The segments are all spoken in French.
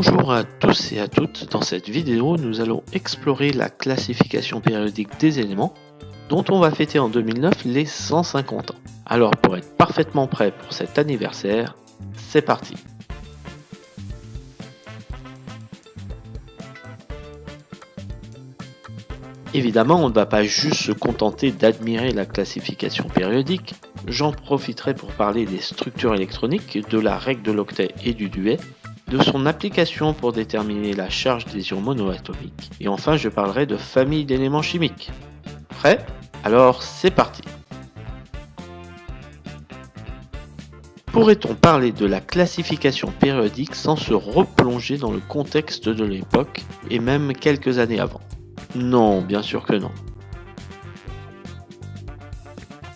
Bonjour à tous et à toutes, dans cette vidéo nous allons explorer la classification périodique des éléments dont on va fêter en 2009 les 150 ans. Alors pour être parfaitement prêt pour cet anniversaire, c'est parti. Évidemment, on ne va pas juste se contenter d'admirer la classification périodique, j'en profiterai pour parler des structures électroniques, de la règle de l'octet et du duet, de son application pour déterminer la charge des ions monoatomiques, et enfin je parlerai de famille d'éléments chimiques. Prêt? Alors c'est parti. Pourrait-on parler de la classification périodique sans se replonger dans le contexte de l'époque, et même quelques années avant? Non, bien sûr que non.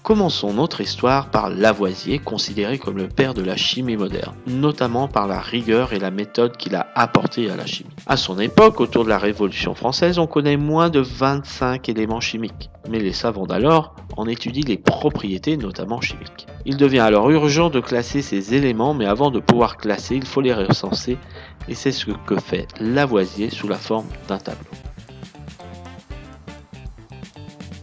Commençons notre histoire par Lavoisier, considéré comme le père de la chimie moderne, notamment par la rigueur et la méthode qu'il a apportée à la chimie. À son époque, autour de la Révolution française, on connaît moins de 25 éléments chimiques, mais les savants d'alors en étudient les propriétés, notamment chimiques. Il devient alors urgent de classer ces éléments, mais avant de pouvoir classer, il faut les recenser, et c'est ce que fait Lavoisier sous la forme d'un tableau.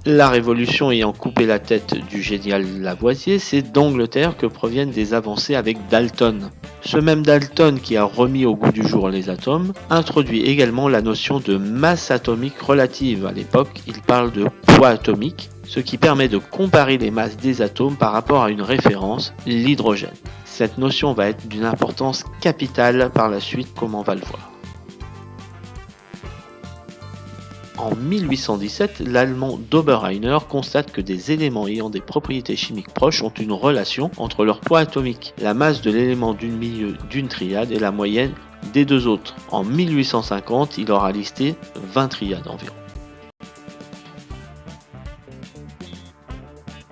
La Révolution ayant coupé la tête du génial Lavoisier, c'est d'Angleterre que proviennent des avancées avec Dalton. Ce même Dalton qui a remis au goût du jour les atomes, introduit également la notion de masse atomique relative. À l'époque, il parle de poids atomique, ce qui permet de comparer les masses des atomes par rapport à une référence, l'hydrogène. Cette notion va être d'une importance capitale par la suite, comme on va le voir. En 1817, l'allemand Dobereiner constate que des éléments ayant des propriétés chimiques proches ont une relation entre leur poids atomique, la masse de l'élément du milieu d'une triade et la moyenne des deux autres. En 1850, il aura listé 20 triades environ.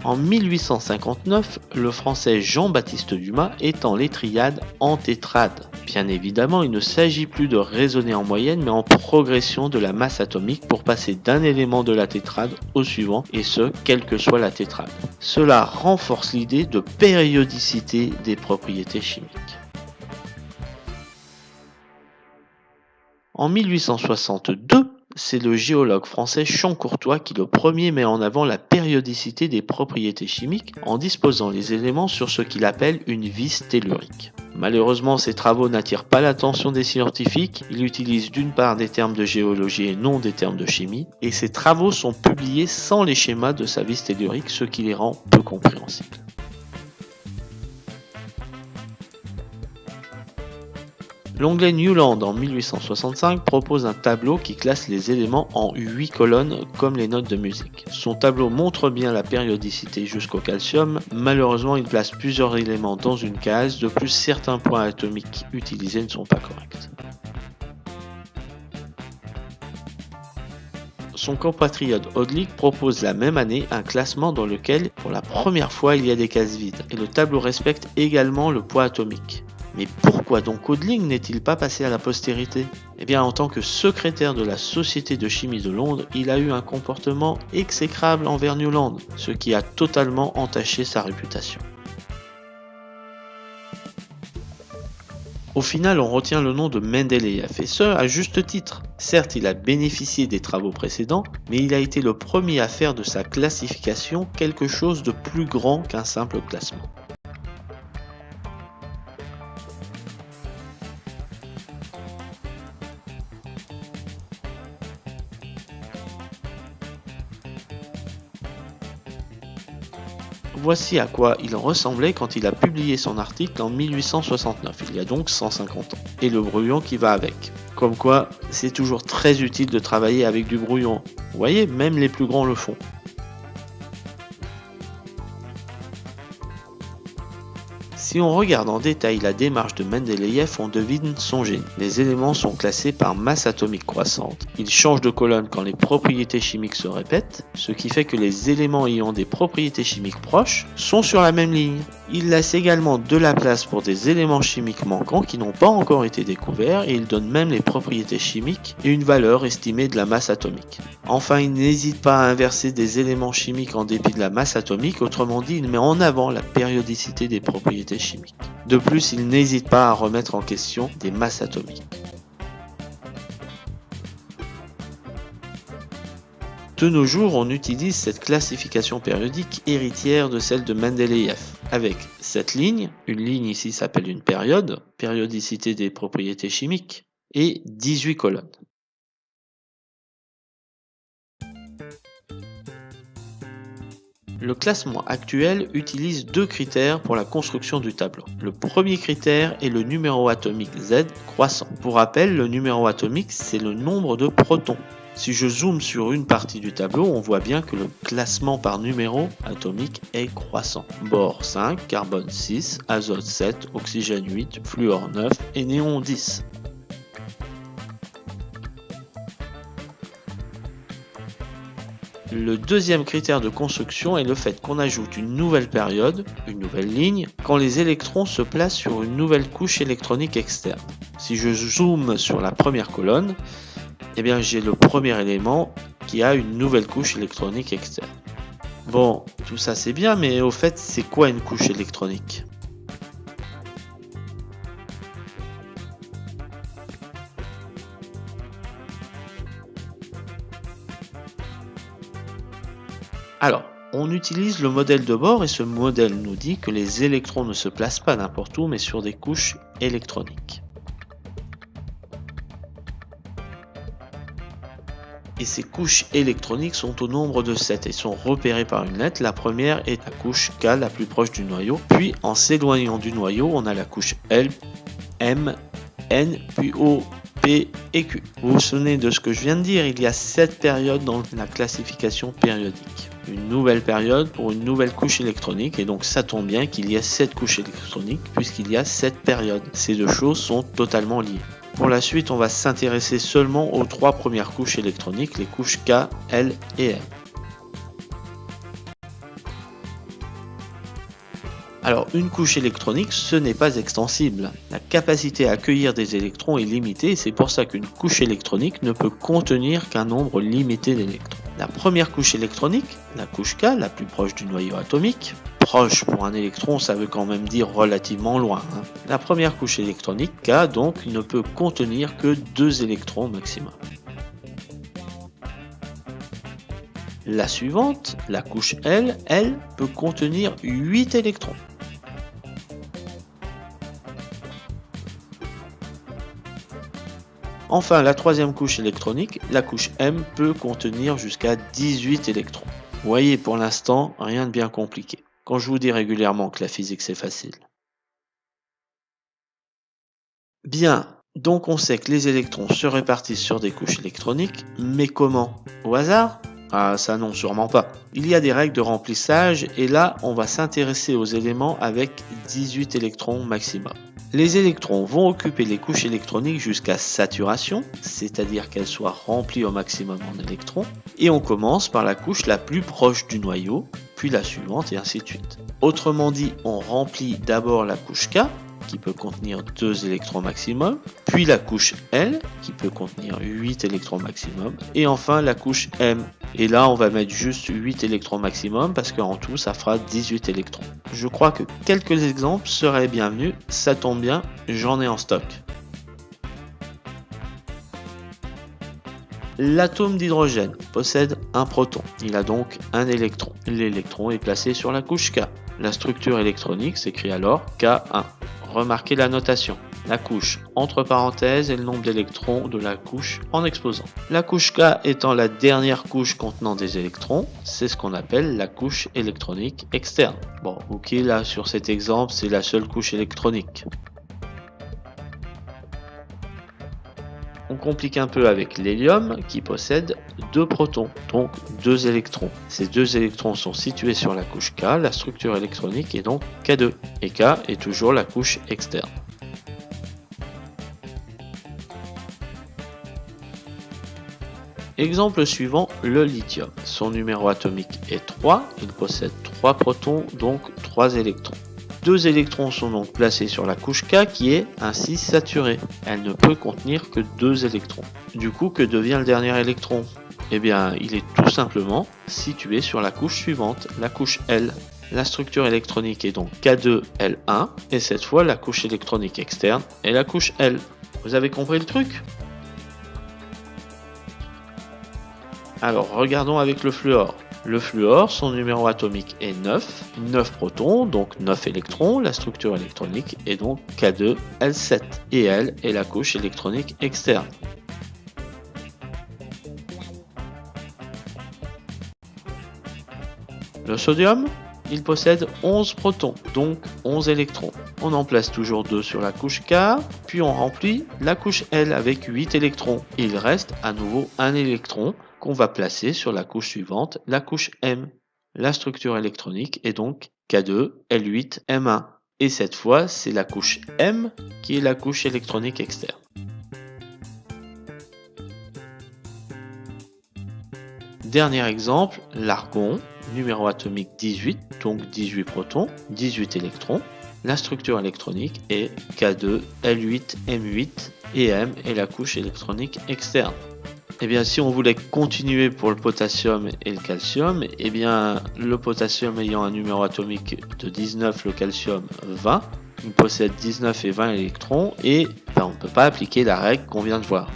En 1859, le français Jean-Baptiste Dumas étend les triades en tétrades. Bien évidemment, il ne s'agit plus de raisonner en moyenne, mais en progression de la masse atomique pour passer d'un élément de la tétrade au suivant, et ce, quelle que soit la tétrade. Cela renforce l'idée de périodicité des propriétés chimiques. En 1862, c'est le géologue français Champ-Courtois qui le premier met en avant la périodicité des propriétés chimiques en disposant les éléments sur ce qu'il appelle une vis tellurique. Malheureusement, ces travaux n'attirent pas l'attention des scientifiques, il utilise d'une part des termes de géologie et non des termes de chimie, et ces travaux sont publiés sans les schémas de sa vis tellurique, ce qui les rend peu compréhensibles. L'onglet Newland en 1865 propose un tableau qui classe les éléments en 8 colonnes comme les notes de musique. Son tableau montre bien la périodicité jusqu'au calcium, malheureusement il place plusieurs éléments dans une case, de plus certains points atomiques utilisés ne sont pas corrects. Son compatriote Hodlik propose la même année un classement dans lequel, pour la première fois, il y a des cases vides, et le tableau respecte également le poids atomique. Mais pourquoi donc Hodling n'est-il pas passé à la postérité? Eh bien, en tant que secrétaire de la Société de chimie de Londres, il a eu un comportement exécrable envers Newland, ce qui a totalement entaché sa réputation. Au final, on retient le nom de Mendeleïev, et ce, à juste titre. Certes, il a bénéficié des travaux précédents, mais il a été le premier à faire de sa classification quelque chose de plus grand qu'un simple classement. Voici à quoi il ressemblait quand il a publié son article en 1869, il y a donc 150 ans, et le brouillon qui va avec. Comme quoi, c'est toujours très utile de travailler avec du brouillon. Vous voyez, même les plus grands le font. Si on regarde en détail la démarche de Mendeleïev, on devine son génie. Les éléments sont classés par masse atomique croissante. Ils changent de colonne quand les propriétés chimiques se répètent, ce qui fait que les éléments ayant des propriétés chimiques proches sont sur la même ligne. Il laisse également de la place pour des éléments chimiques manquants qui n'ont pas encore été découverts et il donne même les propriétés chimiques et une valeur estimée de la masse atomique. Enfin, il n'hésite pas à inverser des éléments chimiques en dépit de la masse atomique, autrement dit, il met en avant la périodicité des propriétés chimiques. De plus, il n'hésite pas à remettre en question des masses atomiques. De nos jours, on utilise cette classification périodique héritière de celle de Mendeleïev, avec cette ligne, une ligne ici s'appelle une période, périodicité des propriétés chimiques, et 18 colonnes. Le classement actuel utilise deux critères pour la construction du tableau. Le premier critère est le numéro atomique Z croissant. Pour rappel, le numéro atomique, c'est le nombre de protons. Si je zoome sur une partie du tableau, on voit bien que le classement par numéro atomique est croissant. Bore 5, carbone 6, azote 7, oxygène 8, fluor 9 et néon 10. Le deuxième critère de construction est le fait qu'on ajoute une nouvelle période, une nouvelle ligne, quand les électrons se placent sur une nouvelle couche électronique externe. Si je zoome sur la première colonne, eh bien j'ai le premier élément qui a une nouvelle couche électronique externe. Bon, tout ça c'est bien, mais au fait, c'est quoi une couche électronique ? Alors, on utilise le modèle de Bohr et ce modèle nous dit que les électrons ne se placent pas n'importe où mais sur des couches électroniques. Et ces couches électroniques sont au nombre de 7 et sont repérées par une lettre. La première est la couche K la plus proche du noyau, puis en s'éloignant du noyau, on a la couche L, M, N, puis O, P et Q. Vous vous souvenez de ce que je viens de dire, il y a 7 périodes dans la classification périodique. Une nouvelle période pour une nouvelle couche électronique et donc ça tombe bien qu'il y ait 7 couches électroniques puisqu'il y a 7 périodes. Ces deux choses sont totalement liées. Pour la suite, on va s'intéresser seulement aux 3 premières couches électroniques, les couches K, L et M. Alors, une couche électronique, ce n'est pas extensible. La capacité à accueillir des électrons est limitée et c'est pour ça qu'une couche électronique ne peut contenir qu'un nombre limité d'électrons. La première couche électronique, la couche K, la plus proche du noyau atomique, proche pour un électron, ça veut quand même dire relativement loin. La première couche électronique, K, donc, ne peut contenir que 2 électrons maximum. La suivante, la couche L, elle peut contenir 8 électrons. Enfin, la troisième couche électronique, la couche M, peut contenir jusqu'à 18 électrons. Vous voyez, pour l'instant, rien de bien compliqué. Quand je vous dis régulièrement que la physique c'est facile. Bien, donc on sait que les électrons se répartissent sur des couches électroniques, mais comment ? Au hasard ? Ah ça non, sûrement pas. Il y a des règles de remplissage et là on va s'intéresser aux éléments avec 18 électrons maximum. Les électrons vont occuper les couches électroniques jusqu'à saturation, c'est-à-dire qu'elles soient remplies au maximum en électrons, et on commence par la couche la plus proche du noyau, puis la suivante et ainsi de suite. Autrement dit, on remplit d'abord la couche K, qui peut contenir 2 électrons maximum, puis la couche L, qui peut contenir 8 électrons maximum, et enfin la couche M. Et là, on va mettre juste 8 électrons maximum, parce qu'en tout, ça fera 18 électrons. Je crois que quelques exemples seraient bienvenus, ça tombe bien, j'en ai en stock. L'atome d'hydrogène possède un proton, il a donc un électron. L'électron est placé sur la couche K. La structure électronique s'écrit alors K1. Remarquez la notation. La couche entre parenthèses et le nombre d'électrons de la couche en exposant. La couche K étant la dernière couche contenant des électrons, c'est ce qu'on appelle la couche électronique externe. Bon, ok, là sur cet exemple, c'est la seule couche électronique. On complique un peu avec l'hélium qui possède 2 protons, donc 2 électrons. Ces 2 électrons sont situés sur la couche K, la structure électronique est donc K2, et K est toujours la couche externe. Exemple suivant, le lithium. Son numéro atomique est 3, il possède 3 protons, donc 3 électrons. 2 électrons sont donc placés sur la couche K qui est ainsi saturée. Elle ne peut contenir que 2 électrons. Du coup, que devient le dernier électron ? Eh bien, il est tout simplement situé sur la couche suivante, la couche L. La structure électronique est donc K2L1 et cette fois la couche électronique externe est la couche L. Vous avez compris le truc ? Alors regardons avec le fluor. Le fluor, son numéro atomique est 9, 9 protons, donc 9 électrons, la structure électronique est donc K2L7, et L est la couche électronique externe. Le sodium, il possède 11 protons, donc 11 électrons. On en place toujours 2 sur la couche K, puis on remplit la couche L avec 8 électrons. Il reste à nouveau un électron qu'on va placer sur la couche suivante, la couche M. La structure électronique est donc K2L8M1. Et cette fois, c'est la couche M qui est la couche électronique externe. Dernier exemple, l'argon, numéro atomique 18, donc 18 protons, 18 électrons. La structure électronique est K2L8M8 et M est la couche électronique externe. Eh bien, si on voulait continuer pour le potassium et le calcium, eh bien, le potassium ayant un numéro atomique de 19, le calcium 20, il possède 19 et 20 électrons et on ne peut pas appliquer la règle qu'on vient de voir.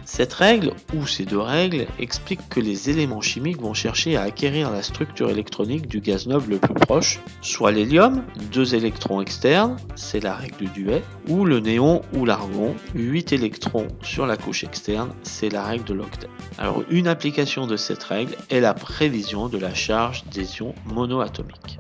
Cette règle, ou ces deux règles, expliquent que les éléments chimiques vont chercher à acquérir la structure électronique du gaz noble le plus proche, soit l'hélium, 2 électrons externes, c'est la règle du duet, ou le néon ou l'argon, 8 électrons sur la couche externe, c'est la règle de l'octet. Alors une application de cette règle est la prévision de la charge des ions monoatomiques.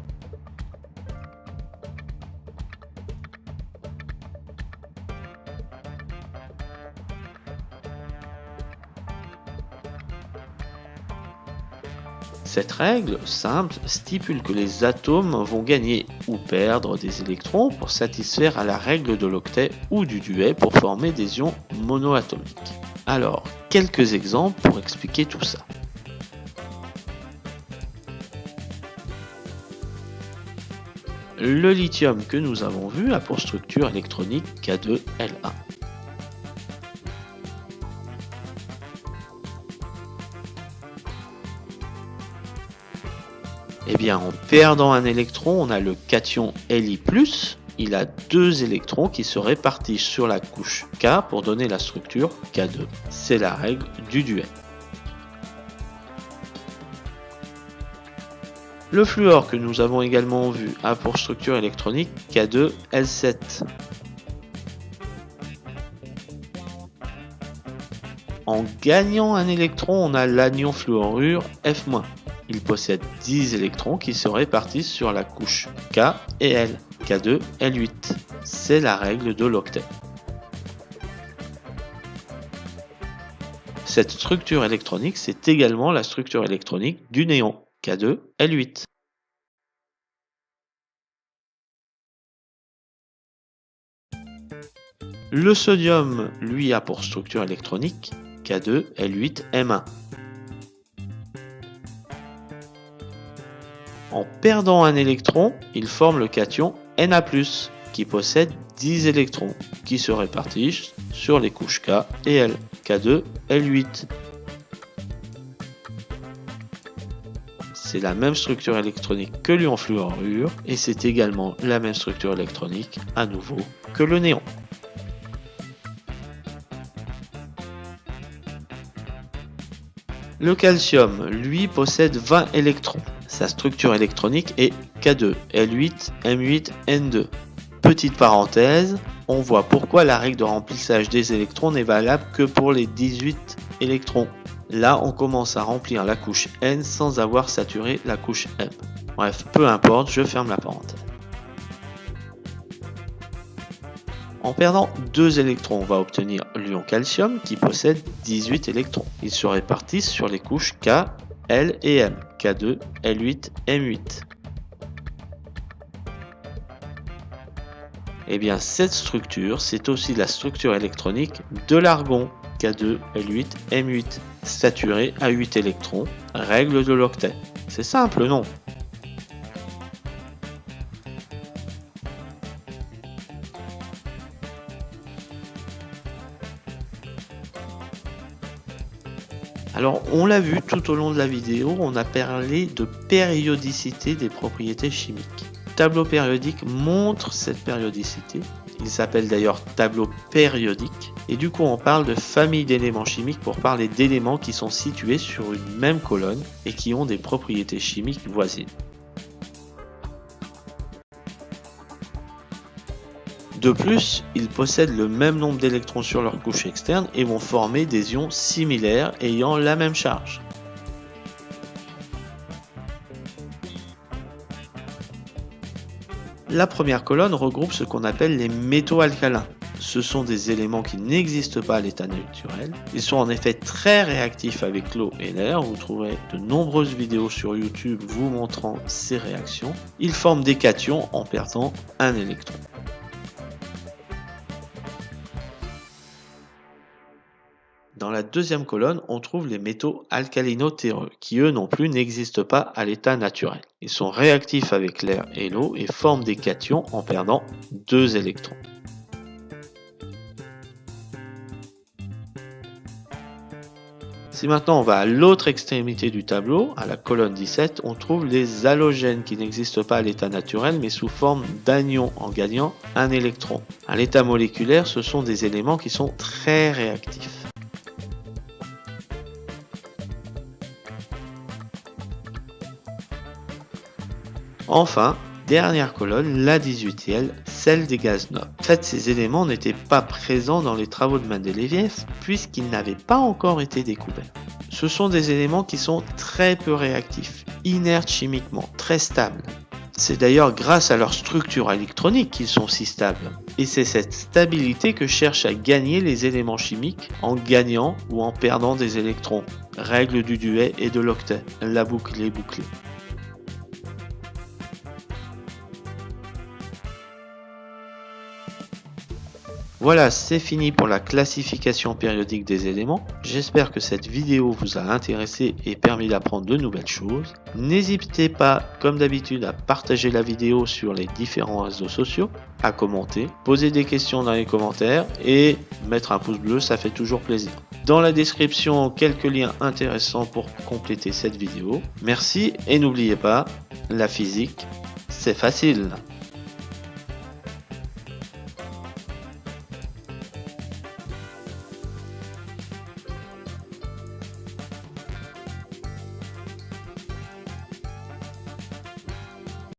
Cette règle simple stipule que les atomes vont gagner ou perdre des électrons pour satisfaire à la règle de l'octet ou du duet pour former des ions monoatomiques. Alors, quelques exemples pour expliquer tout ça. Le lithium que nous avons vu a pour structure électronique K2L1. Eh bien, en perdant un électron, on a le cation Li+, il a 2 électrons qui se répartissent sur la couche K pour donner la structure K2. C'est la règle du duet. Le fluor que nous avons également vu a pour structure électronique K2L7. En gagnant un électron, on a l'anion fluorure F-. Il possède 10 électrons qui se répartissent sur la couche K et L, K2L8. C'est la règle de l'octet. Cette structure électronique, c'est également la structure électronique du néon, K2L8. Le sodium, lui, a pour structure électronique K2L8M1. En perdant un électron, il forme le cation Na+, qui possède 10 électrons, qui se répartissent sur les couches K et L, K2L8. C'est la même structure électronique que l'ion fluorure, et c'est également la même structure électronique, à nouveau, que le néon. Le calcium, lui, possède 20 électrons. Sa structure électronique est K2L8M8N2. Petite parenthèse, on voit pourquoi la règle de remplissage des électrons n'est valable que pour les 18 électrons. Là, on commence à remplir la couche N sans avoir saturé la couche M. Bref, peu importe, je ferme la parenthèse. En perdant 2 électrons, on va obtenir l'ion calcium qui possède 18 électrons. Ils se répartissent sur les couches K, L et M, K2, L8, M8. Et bien cette structure, c'est aussi la structure électronique de l'argon, K2, L8, M8, saturé à 8 électrons, règle de l'octet. C'est simple, non ? Alors on l'a vu tout au long de la vidéo, on a parlé de périodicité des propriétés chimiques. Le tableau périodique montre cette périodicité. Il s'appelle d'ailleurs tableau périodique. Et du coup on parle de famille d'éléments chimiques pour parler d'éléments qui sont situés sur une même colonne et qui ont des propriétés chimiques voisines. De plus, ils possèdent le même nombre d'électrons sur leur couche externe et vont former des ions similaires ayant la même charge. La première colonne regroupe ce qu'on appelle les métaux alcalins. Ce sont des éléments qui n'existent pas à l'état naturel. Ils sont en effet très réactifs avec l'eau et l'air. Vous trouverez de nombreuses vidéos sur YouTube vous montrant ces réactions. Ils forment des cations en perdant un électron. Dans la deuxième colonne, on trouve les métaux alcalino-terreux, qui eux non plus n'existent pas à l'état naturel. Ils sont réactifs avec l'air et l'eau et forment des cations en perdant 2 électrons. Si maintenant on va à l'autre extrémité du tableau, à la colonne 17, on trouve les halogènes qui n'existent pas à l'état naturel mais sous forme d'anions en gagnant un électron. À l'état moléculaire, ce sont des éléments qui sont très réactifs. Enfin, dernière colonne, la 18e, celle des gaz nobles. En fait, ces éléments n'étaient pas présents dans les travaux de Mendeleïev puisqu'ils n'avaient pas encore été découverts. Ce sont des éléments qui sont très peu réactifs, inertes chimiquement, très stables. C'est d'ailleurs grâce à leur structure électronique qu'ils sont si stables. Et c'est cette stabilité que cherchent à gagner les éléments chimiques en gagnant ou en perdant des électrons. Règle du duet et de l'octet, la boucle est bouclée. Voilà, c'est fini pour la classification périodique des éléments. J'espère que cette vidéo vous a intéressé et permis d'apprendre de nouvelles choses. N'hésitez pas, comme d'habitude, à partager la vidéo sur les différents réseaux sociaux, à commenter, poser des questions dans les commentaires et mettre un pouce bleu, ça fait toujours plaisir. Dans la description, quelques liens intéressants pour compléter cette vidéo. Merci et n'oubliez pas, la physique, c'est facile.